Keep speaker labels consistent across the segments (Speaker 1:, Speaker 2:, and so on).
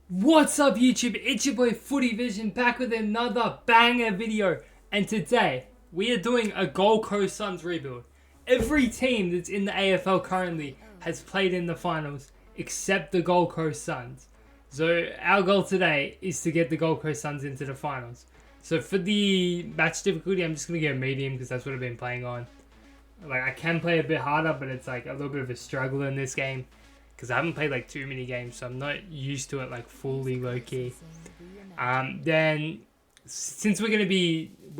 Speaker 1: What's up YouTube, it's your boy FootyVision back with another banger video, and today we are doing a Gold Coast Suns rebuild. Every team that's in the AFL currently has played in the finals except the Gold Coast Suns. So our goal today is to get the Gold Coast Suns into the finals. So for the match difficulty, I'm just going to go medium because that's what I've been playing on. Like, I can play a bit harder, but it's like a little bit of a struggle in this game, because I haven't played like too many games, so I'm not used to it like fully low key. Then since we're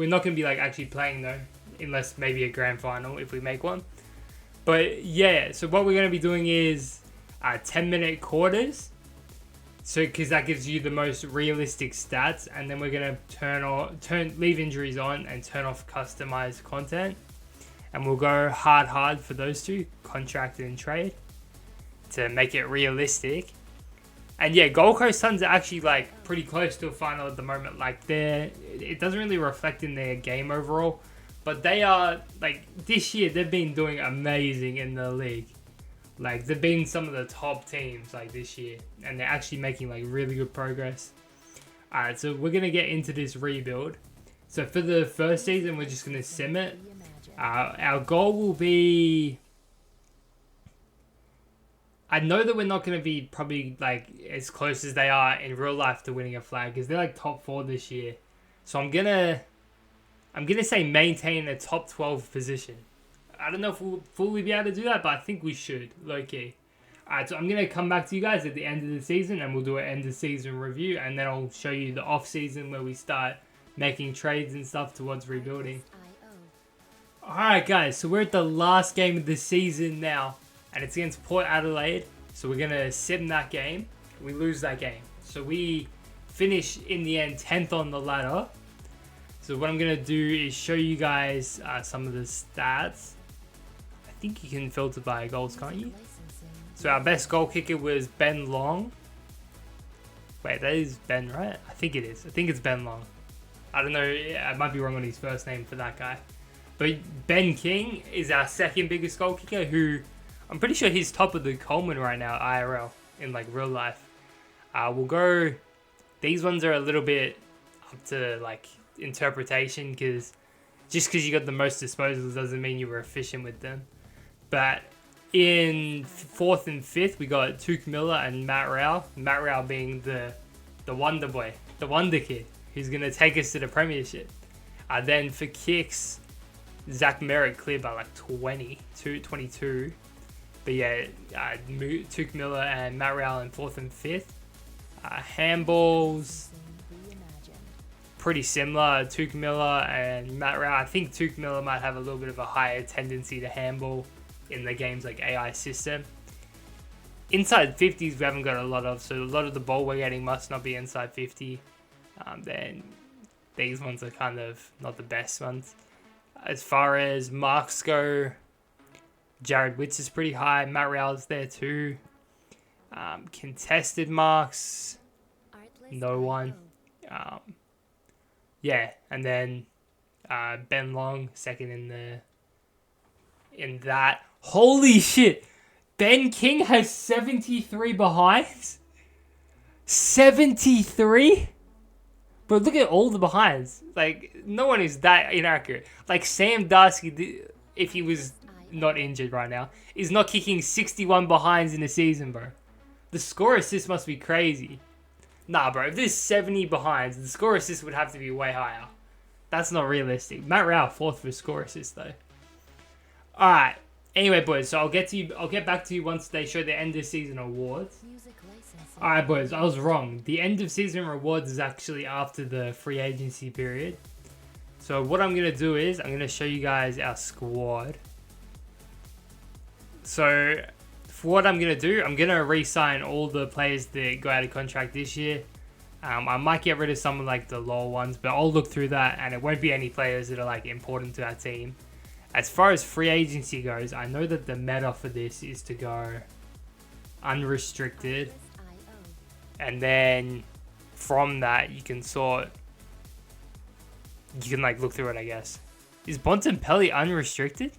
Speaker 1: not gonna be like actually playing though, unless maybe a grand final if we make one. But yeah, so what we're gonna be doing is 10-minute quarters. So because that gives you the most realistic stats, and then we're gonna leave injuries on and turn off customized content, and we'll go hard for those two, contract and trade, to make it realistic. And yeah, Gold Coast Suns are actually like pretty close to a final at the moment. Like, it doesn't really reflect in their game overall, but they are like, this year they've been doing amazing in the league. Like, they've been some of the top teams like this year, and they're actually making like really good progress. Alright, so we're gonna get into this rebuild. So for the first season, we're just gonna sim it. Our goal will be, I know that we're not going to be probably like as close as they are in real life to winning a flag, because they're like top 4 this year. So I'm gonna say maintain a top 12 position. I don't know if we'll fully be able to do that, but I think we should, low key. Alright, so I'm gonna come back to you guys at the end of the season, and we'll do an end of season review, and then I'll show you the off season where we start making trades and stuff towards rebuilding. Alright guys, so we're at the last game of the season now, and it's against Port Adelaide. So we're going to sim that game. We lose that game. So we finish in the end 10th on the ladder. So what I'm going to do is show you guys some of the stats. I think you can filter by goals, can't you? So our best goal kicker was Ben Long. Wait, that is Ben, right? I think it is. I think it's Ben Long. I don't know. I might be wrong on his first name for that guy. But Ben King is our second biggest goal kicker, who I'm pretty sure he's top of the Coleman right now, IRL, in like real life. We'll go, these ones are a little bit up to like interpretation, because just because you got the most disposals doesn't mean you were efficient with them. But in 4th and 5th, we got Tuke Miller and Matt Rao. Matt Rao being the wonder boy, the wonder kid, who's going to take us to the premiership. Then for kicks, Zach Merritt cleared by like 22. But yeah, Tuke Miller and Matt Rowell in 4th and 5th. Handballs, pretty similar. Tuke Miller and Matt Rowell. I think Tuke Miller might have a little bit of a higher tendency to handball in the game's like AI system. Inside 50s we haven't got a lot of, so a lot of the ball we're getting must not be inside 50. Then these ones are kind of not the best ones. As far as marks go, Jared Witts is pretty high. Matt Rowell's there too. Contested marks, no one. Yeah, and then Ben Long second in that. Holy shit! Ben King has 73 behinds. 73. But look at all the behinds. Like, no one is that inaccurate. Like, Sam Darcy, if he was not injured right now, is not kicking 61 behinds in a season, bro. The score assist must be crazy. Nah, bro, if there's 70 behinds, the score assist would have to be way higher. That's not realistic. Matt Rao 4th for score assist though. Alright. Anyway, boys, so I'll get back to you once they show the end of season awards. Alright, boys, I was wrong. The end of season rewards is actually after the free agency period. So what I'm going to do is, I'm going to show you guys our squad. So for what I'm going to do, I'm going to re-sign all the players that go out of contract this year. I might get rid of some of like the lower ones, but I'll look through that, and it won't be any players that are like important to our team. As far as free agency goes, I know that the meta for this is to go unrestricted. And then from that, you can like look through it, I guess. Is Bontempelli unrestricted?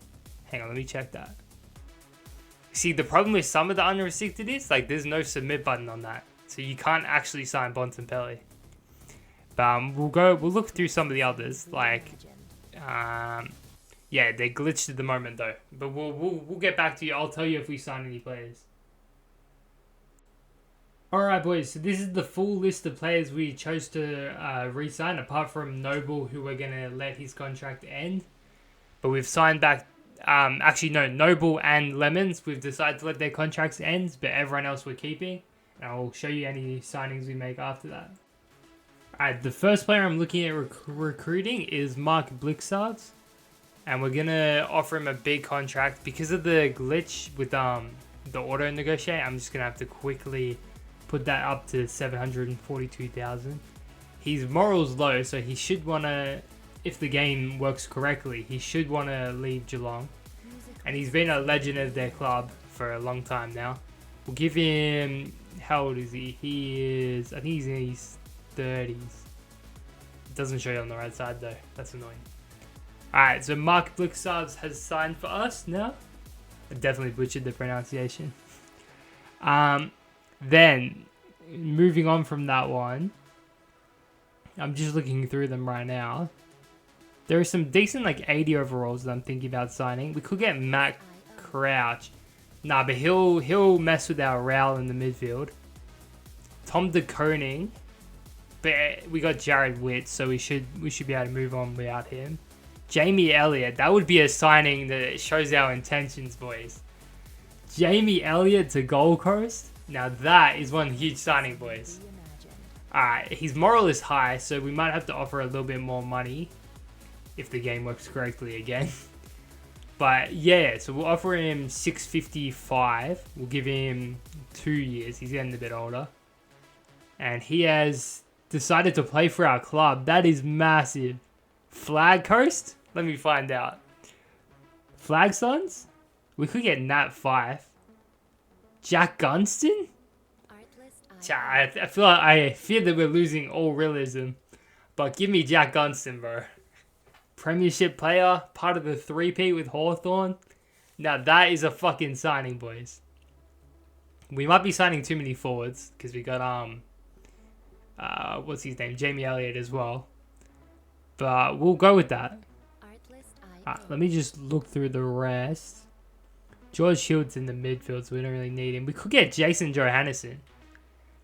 Speaker 1: Hang on, let me check that. See, the problem with some of the unrestricted is, like, there's no submit button on that. So you can't actually sign Bontempelli. But we'll look through some of the others. Like, yeah, they're glitched at the moment though. But we'll get back to you. I'll tell you if we sign any players. Alright boys, so this is the full list of players we chose to re-sign, apart from Noble, who we're going to let his contract end. But we've signed back, actually no, Noble and Lemons, we've decided to let their contracts end, but everyone else we're keeping. And I'll show you any signings we make after that. Alright, the first player I'm looking at recruiting is Mark Blixards. And we're going to offer him a big contract. Because of the glitch with the auto negotiate, I'm just going to have to quickly put that up to 742,000. His moral's low, so he should want to, if the game works correctly, he should want to leave Geelong. And he's been a legend of their club for a long time now. We'll give him, how old is he? I think he's in his 30s. It doesn't show you on the right side though. That's annoying. Alright, so Mark Blixards has signed for us now. I definitely butchered the pronunciation. Then, moving on from that one, I'm just looking through them right now. There are some decent, like, 80 overalls that I'm thinking about signing. We could get Matt Crouch. Nah, but he'll mess with our Raul in the midfield. Tom De Koning. But we got Jared Witt, so we should be able to move on without him. Jamie Elliott. That would be a signing that shows our intentions, boys. Jamie Elliott to Gold Coast. Now that is one huge signing, boys. Alright, his moral is high, so we might have to offer a little bit more money if the game works correctly again. But yeah, so we'll offer him 655. We'll give him 2 years. He's getting a bit older. And he has decided to play for our club. That is massive. Flag Coast? Let me find out. Flag Sons? We could get Nat Fife. Jack Gunston? I fear that we're losing all realism. But give me Jack Gunston, bro. Premiership player, part of the 3P with Hawthorn. Now that is a fucking signing, boys. We might be signing too many forwards because we got what's his name? Jamie Elliott as well. But we'll go with that. Let me just look through the rest. George Shield's in the midfield, so we don't really need him. We could get Jason Johannesson.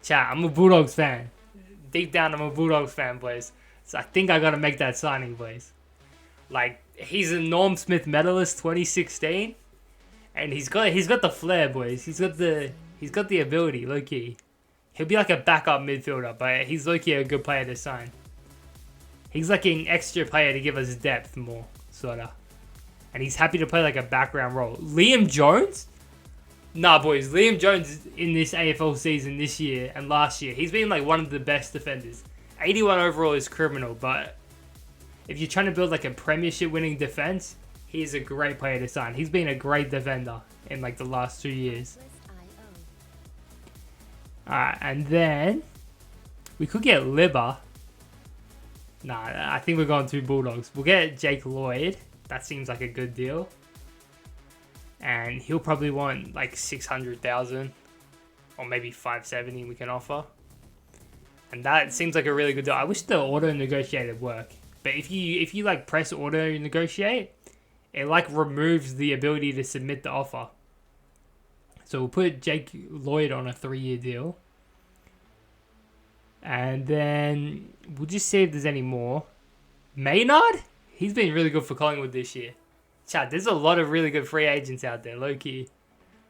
Speaker 1: Chat, I'm a Bulldogs fan. Deep down, I'm a Bulldogs fan, boys. So I think I got to make that signing, boys. Like, he's a Norm Smith medalist 2016. And he's got the flair, boys. He's got the ability, low-key. He'll be like a backup midfielder, but he's low-key a good player to sign. He's like an extra player to give us depth more, sort of. And he's happy to play like a background role. Liam Jones? Nah, boys. Liam Jones in this AFL season this year and last year, he's been like one of the best defenders. 81 overall is criminal, but if you're trying to build like a premiership winning defense, he's a great player to sign. He's been a great defender in like the last 2 years. Alright, and then we could get Libba. Nah, I think we're going 2 Bulldogs. We'll get Jake Lloyd. That seems like a good deal. And he'll probably want like 600,000 or maybe 570 we can offer. And that seems like a really good deal. I wish the auto negotiated work. But if you like press auto negotiate, it like removes the ability to submit the offer. So we'll put Jake Lloyd on a 3-year deal. And then we'll just see if there's any more. Maynard? He's been really good for Collingwood this year. Chat, there's a lot of really good free agents out there, low-key.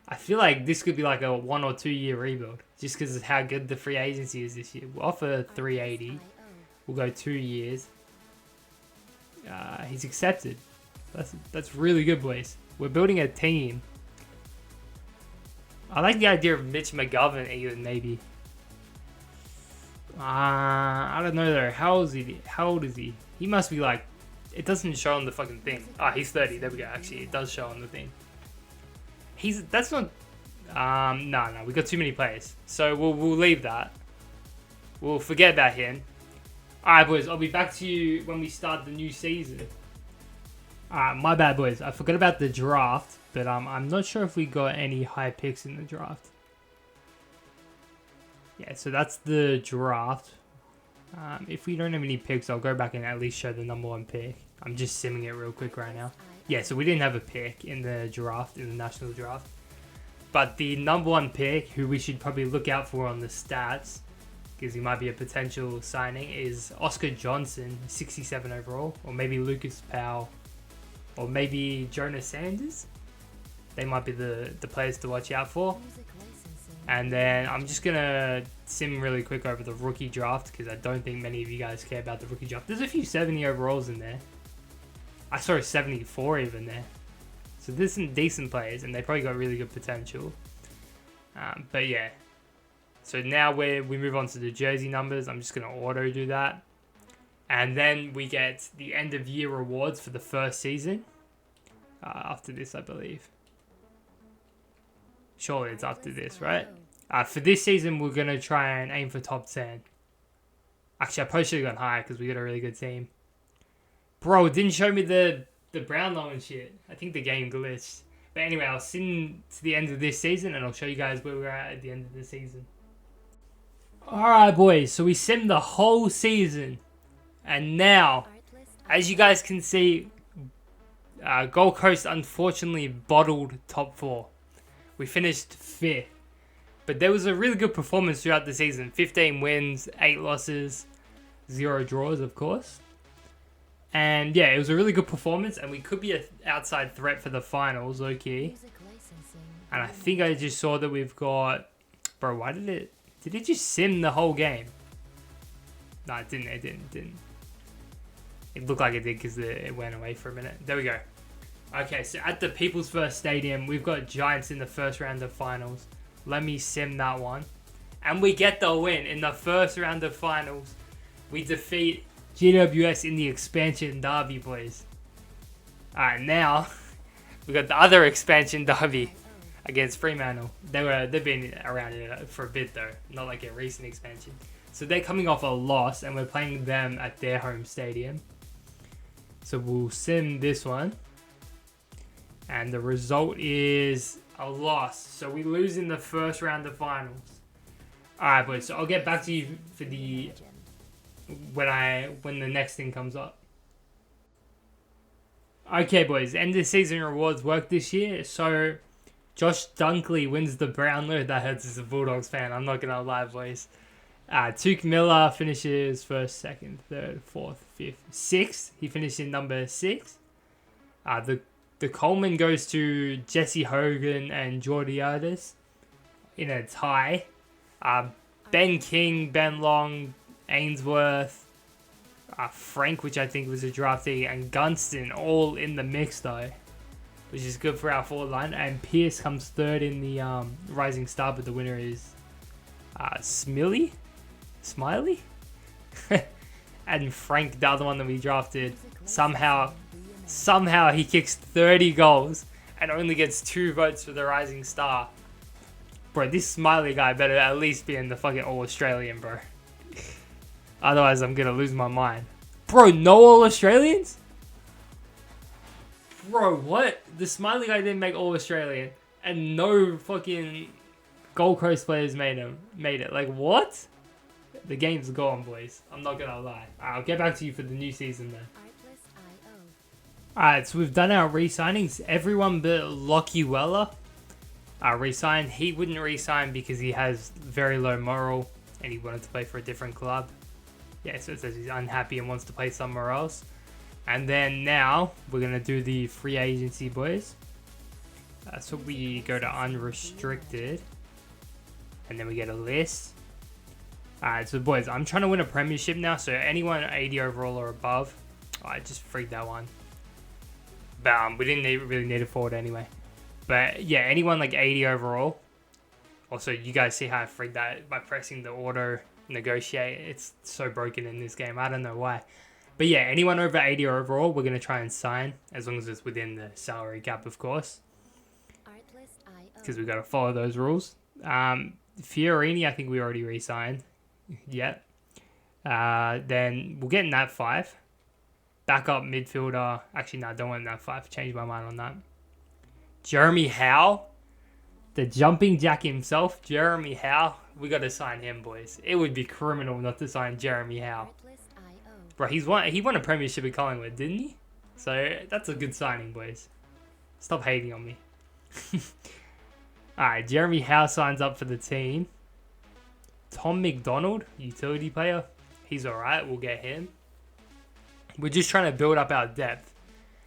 Speaker 1: I feel like this could be like a 1 or 2 year rebuild. Just because of how good the free agency is this year. We'll offer 380. We'll go 2 years. He's accepted. That's really good, boys. We're building a team. I like the idea of Mitch McGovern even, maybe. I don't know though. How old is he? He must be like... It doesn't show on the fucking thing. He's 30. There we go. Actually, it does show on the thing. That's not... No. We got too many players. So we'll leave that. We'll forget about him. Alright, boys. I'll be back to you when we start the new season. Alright, my bad, boys. I forgot about the draft. But I'm not sure if we got any high picks in the draft. Yeah, so that's the draft. If we don't have any picks, I'll go back and at least show the number 1 pick. I'm just simming it real quick right now. Yeah, so we didn't have a pick in the draft, in the national draft. But the number 1 pick, who we should probably look out for on the stats, because he might be a potential signing, is Oscar Johnson, 67 overall. Or maybe Lucas Powell. Or maybe Jonas Sanders. They might be the players to watch out for. And then I'm just going to sim really quick over the rookie draft, because I don't think many of you guys care about the rookie draft. There's a few 70 overalls in there. I saw a 74 even there. So there's some decent players, and they probably got really good potential. But yeah. So now we move on to the jersey numbers. I'm just going to auto do that. And then we get the end of year rewards for the first season. After this, I believe. Surely it's after this, right? For this season, we're going to try and aim for top 10. Actually, I probably should have gone higher because we got a really good team. Bro, it didn't show me the Brownlow and shit. I think the game glitched. But anyway, I'll sim to the end of this season and I'll show you guys where we're at the end of the season. Alright, boys. So we simmed the whole season. And now, as you guys can see, Gold Coast unfortunately bottled top 4. We finished 5th. But there was a really good performance throughout the season. 15 wins, 8 losses, 0 draws, of course. And yeah, it was a really good performance. And we could be an outside threat for the finals, okay. And I think I just saw that we've got... Bro, why did it... Did it just sim the whole game? No, it didn't. It didn't. It looked like it did because it went away for a minute. There we go. Okay, so at the People's First Stadium, we've got Giants in the first round of finals. Let me sim that one. And we get the win in the first round of finals. We defeat GWS in the expansion derby, boys. Alright, now we got the other expansion derby against Fremantle. They've been around for a bit though, not like a recent expansion. So they're coming off a loss and we're playing them at their home stadium. So we'll sim this one. And the result is a loss. So we lose in the first round of finals. Alright, boys. So I'll get back to you for the when the next thing comes up. Okay, boys. End of season rewards work this year. So Josh Dunkley wins the Brownlow. That hurts as a Bulldogs fan. I'm not gonna lie, boys. Tuke Miller finishes first, second, third, fourth, fifth, sixth. He finished in number 6. The Coleman goes to Jesse Hogan and Georgiades in a tie. Ben King, Ben Long, Ainsworth, Frank, which I think was a draftee, and Gunston all in the mix though, which is good for our forward line. And Pierce comes third in the Rising Star, but the winner is Smiley? And Frank, the other one that we drafted, somehow he kicks 30 goals and only gets 2 votes for the Rising Star. Bro, this Smiley guy better at least be in the fucking All-Australian, bro. Otherwise, I'm gonna lose my mind. Bro, no All-Australians? Bro, what? The Smiley guy didn't make All-Australian and no fucking Gold Coast players made it. Like, what? The game's gone, boys. I'm not gonna lie. I'll get back to you for the new season then. Alright, so we've done our re-signings. Everyone but Lockie Weller re-signed. He wouldn't re-sign because he has very low moral and he wanted to play for a different club. Yeah, so it says he's unhappy and wants to play somewhere else. And then now we're going to do the free agency, boys. So we go to unrestricted and then we get a list. Alright, so boys, I'm trying to win a premiership now. So anyone 80 overall or above. Oh, I just freaked that one. But we didn't really need a forward anyway. But yeah, anyone like 80 overall. Also, you guys see how I freaked that by pressing the auto negotiate. It's so broken in this game. I don't know why. But yeah, anyone over 80 overall, we're going to try and sign. As long as it's within the salary cap, of course. Because we've got to follow those rules. Fiorini, I think we already re-signed. Yep. Then we'll get in that 5. Backup midfielder. Actually, no, I don't want that 5. Change my mind on that. Jeremy Howe. The jumping jack himself, Jeremy Howe. We got to sign him, boys. It would be criminal not to sign Jeremy Howe. Bro, he won a premiership at Collingwood, didn't he? So that's a good signing, boys. Stop hating on me. Alright, Jeremy Howe signs up for the team. Tom McDonald, utility player. He's alright, we'll get him. We're just trying to build up our depth.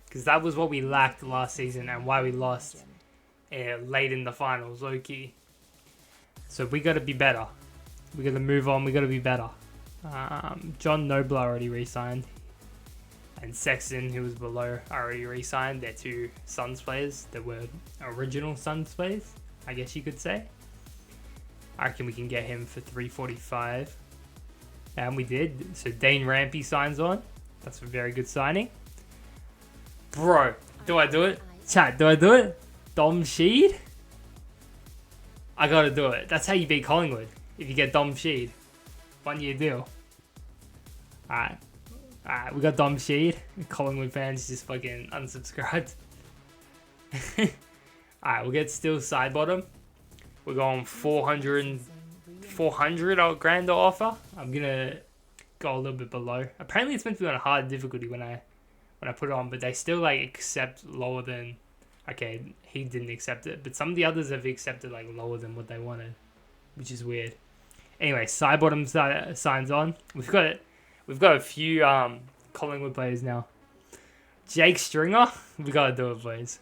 Speaker 1: Because that was what we lacked last season and why we lost late in the finals, low-key. So we got to be better. We got to move on, we got to be better. John Noble already re-signed. And Sexton, who was below, already re-signed. They're two Suns players that were original Suns players, I guess you could say. I reckon we can get him for $345. And we did. So Dane Rampy signs on. That's a very good signing. Bro, do I do it? Chat, do I do it? Dom Sheed? I gotta do it. That's how you beat Collingwood. If you get Dom Sheed. 1 year deal. Alright. Alright, we got Dom Sheed. Collingwood fans just fucking unsubscribed. Alright, we'll get still side bottom. We're going 400 grand to offer. I'm gonna go a little bit below. Apparently it's meant to be on a hard difficulty when I put it on, but they still like accept lower than. Okay, he didn't accept it, but some of the others have accepted like lower than what they wanted, which is weird. Anyway, side bottom signs on. We've got a few Collingwood players now. Jake Stringer, we gotta do it, boys.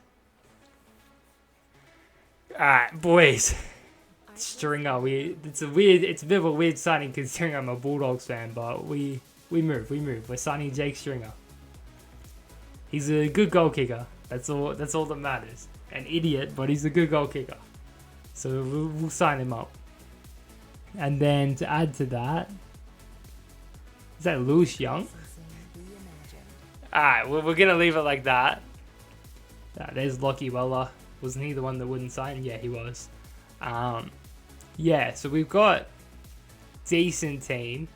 Speaker 1: Alright, boys. Stringer, it's a bit of a weird signing considering I'm a Bulldogs fan, but we move. We're signing Jake Stringer. He's a good goal kicker. That's all that matters. An idiot, but he's a good goal kicker. So we'll sign him up. And then to add to that, is that Lewis Young? Alright, we're gonna leave it like that. There's Lockie Weller. Wasn't he the one that wouldn't sign? Yeah, he was. Yeah, so we've got decent team.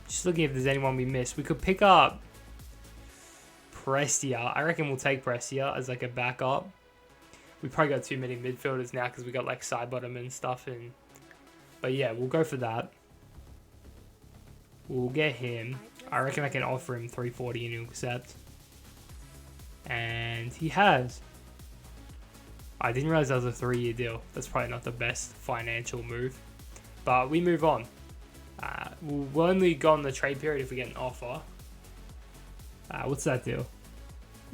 Speaker 1: Just looking if there's anyone we missed. We could pick up Prestia. I reckon we'll take Prestia as like a backup. We probably got too many midfielders now because we got like side bottom and stuff. But yeah, we'll go for that. We'll get him. I reckon I can offer him 340 and he'll accept. And he has. I didn't realize that was a 3-year deal. That's probably not the best financial move. But we move on. We'll only go on the trade period if we get an offer. What's that deal?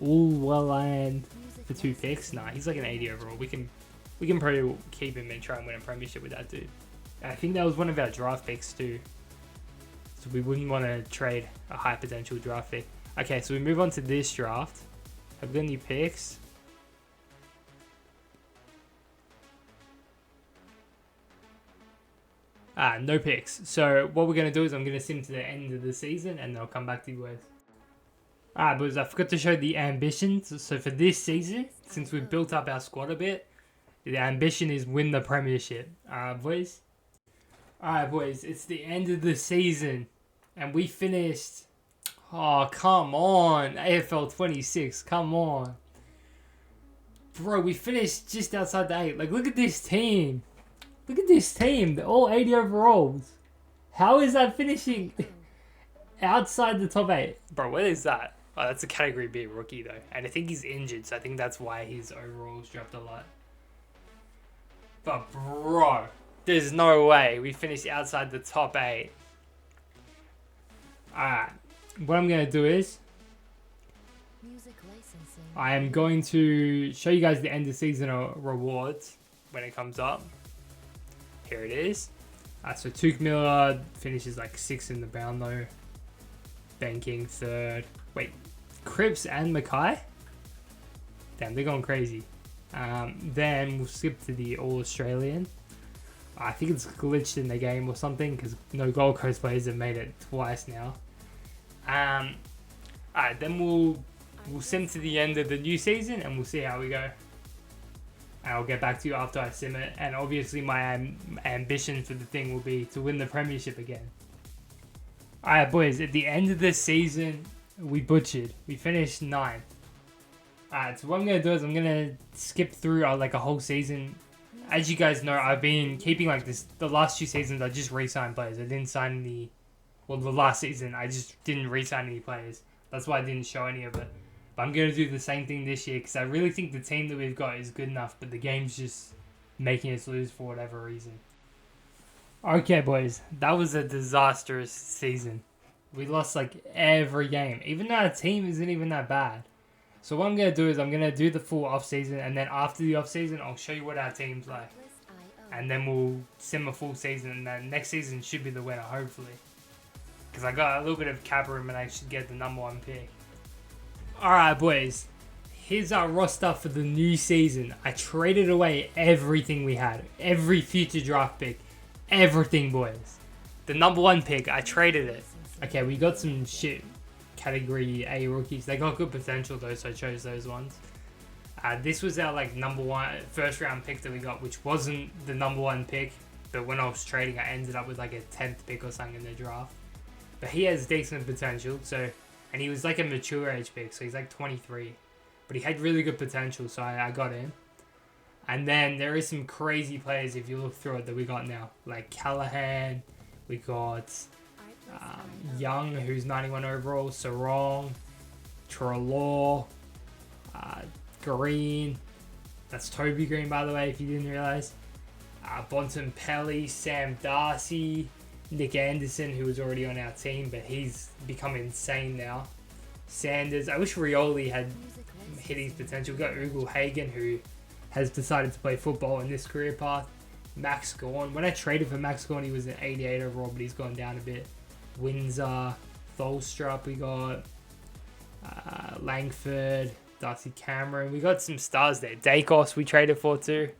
Speaker 1: Ulwaland for 2 picks? Nah, he's like an 80 overall. We can probably keep him and try and win a premiership with that dude. I think that was one of our draft picks too. So we wouldn't want to trade a high potential draft pick. Okay, so we move on to this draft. Have we got any picks? No picks. So what we're going to do is I'm going to sim to the end of the season and then I'll come back to you guys. Alright, boys, I forgot to show the ambitions. So for this season, since we've built up our squad a bit, the ambition is win the premiership. Boys. Alright, boys, it's the end of the season and we finished... Oh, come on. AFL 26, come on. Bro, we finished just outside the 8. Like, look at this team. Look at this team. They're all 80 overalls. How is that finishing outside the top 8? Bro, what is that? Oh, that's a Category B rookie, though. And I think he's injured, so I think that's why his overalls dropped a lot. But, bro, there's no way we finished outside the top 8. Alright. What I'm going to do is I am going to show you guys the end of season rewards when it comes up. Here it is. So Tuke Miller finishes like 6th in the Brownlow. Banking 3rd. Wait, Cripps and Mackay? Damn, they're going crazy. Then we'll skip to the All-Australian. I think it's glitched in the game or something because no Gold Coast players have made it twice now. Alright, then we'll sim to the end of the new season and we'll see how we go. And I'll get back to you after I sim it. And obviously my ambition for the thing will be to win the premiership again. Alright, boys, at the end of this season, we butchered. We finished 9th. Alright, so what I'm going to do is I'm going to skip through like a whole season as you guys know, I've been keeping like this. The last 2 seasons, I just re-signed players. I didn't sign any. Well, the last season, I just didn't re-sign any players. That's why I didn't show any of it. But I'm going to do the same thing this year because I really think the team that we've got is good enough, but the game's just making us lose for whatever reason. Okay, boys, that was a disastrous season. We lost like every game, even though our team isn't even that bad. So what I'm going to do is I'm going to do the full off-season, and then after the off-season, I'll show you what our team's like. And then we'll sim a full season, and then next season should be the winner, hopefully. Because I got a little bit of cap room and I should get the #1 pick. Alright, boys. Here's our roster for the new season. I traded away everything we had. Every future draft pick. Everything, boys. The #1 pick, I traded it. Okay, we got some shit category A rookies. They got good potential though, so I chose those ones. This was our like #1 first round pick that we got, which wasn't the #1 pick, but when I was trading, I ended up with like a 10th pick or something in the draft. But he has decent potential, so, and he was like a mature age pick, so he's like 23. But he had really good potential, so I got him. And then there is some crazy players if you look through it that we got now, like Callahan. We got Young, who's 91 overall, Sarong, Trelaw, Green. That's Toby Green, by the way, if you didn't realize. Bontempelli, Sam Darcy, Nick Anderson, who was already on our team, but he's become insane now. Sanders. I wish Rioli had hit his potential. We got Ugle Hagen, who has decided to play football in this career path. Max Gorn. When I traded for Max Gorn, he was an 88 overall, but he's gone down a bit. Windsor, Tholstrup, we got Langford, Darcy Cameron. We got some stars there. Dacos we traded for too.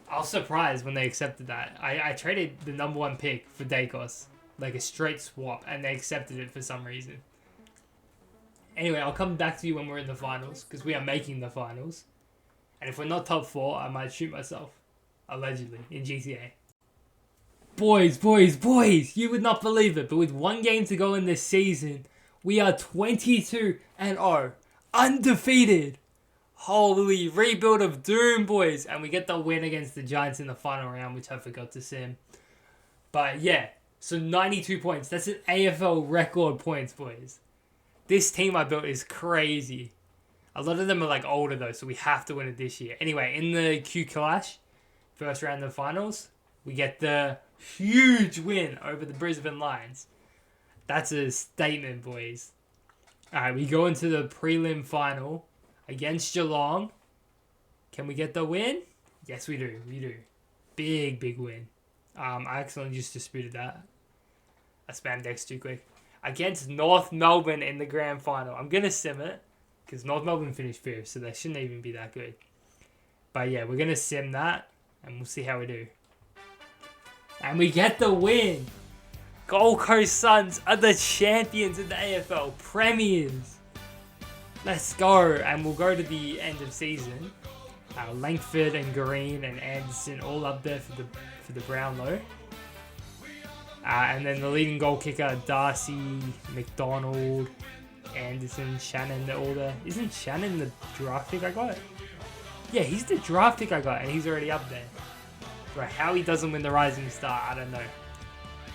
Speaker 1: I was surprised when they accepted that. I traded the #1 pick for Dacos, like a straight swap, and they accepted it for some reason. Anyway, I'll come back to you when we're in the finals, because we are making the finals. And if we're not top 4, I might shoot myself. Allegedly, in GTA. Boys, you would not believe it, but with 1 game to go in this season, we are 22-0, undefeated. Holy rebuild of doom, boys. And we get the win against the Giants in the final round, which I forgot to sim. But yeah, so 92 points. That's an AFL record points, boys. This team I built is crazy. A lot of them are like older though, so we have to win it this year. Anyway, in the Q Clash, first round of the finals, we get the huge win over the Brisbane Lions. That's a statement, boys. Alright, we go into the prelim final against Geelong. Can we get the win? Yes, we do. We do. Big win. I accidentally just disputed that. I spammed X too quick. Against North Melbourne in the grand final. I'm going to sim it, because North Melbourne finished 5th, so they shouldn't even be that good. But yeah, we're going to sim that, and we'll see how we do. And we get the win. Gold Coast Suns are the champions of the AFL. Premiers. Let's go. And we'll go to the end of season. Langford and Green and Anderson all up there for the Brownlow. And then the leading goal kicker, Darcy, McDonald, Anderson, Shannon, they're all there. Isn't Shannon the draft pick I got? Yeah, he's the draft pick I got, and he's already up there. Right, how he doesn't win the Rising Star, I don't know.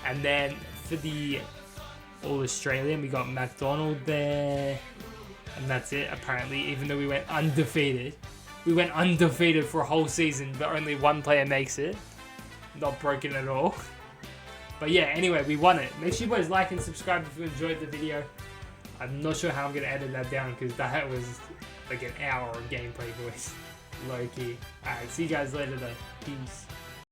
Speaker 1: And then for the All-Australian, we got McDonald there. And that's it, apparently, even though we went undefeated. We went undefeated for a whole season, but only 1 player makes it. Not broken at all. But yeah, anyway, we won it. Make sure you guys like and subscribe if you enjoyed the video. I'm not sure how I'm going to edit that down, because that was like an hour of gameplay, boys. Low key. Alright, see you guys later though. Peace.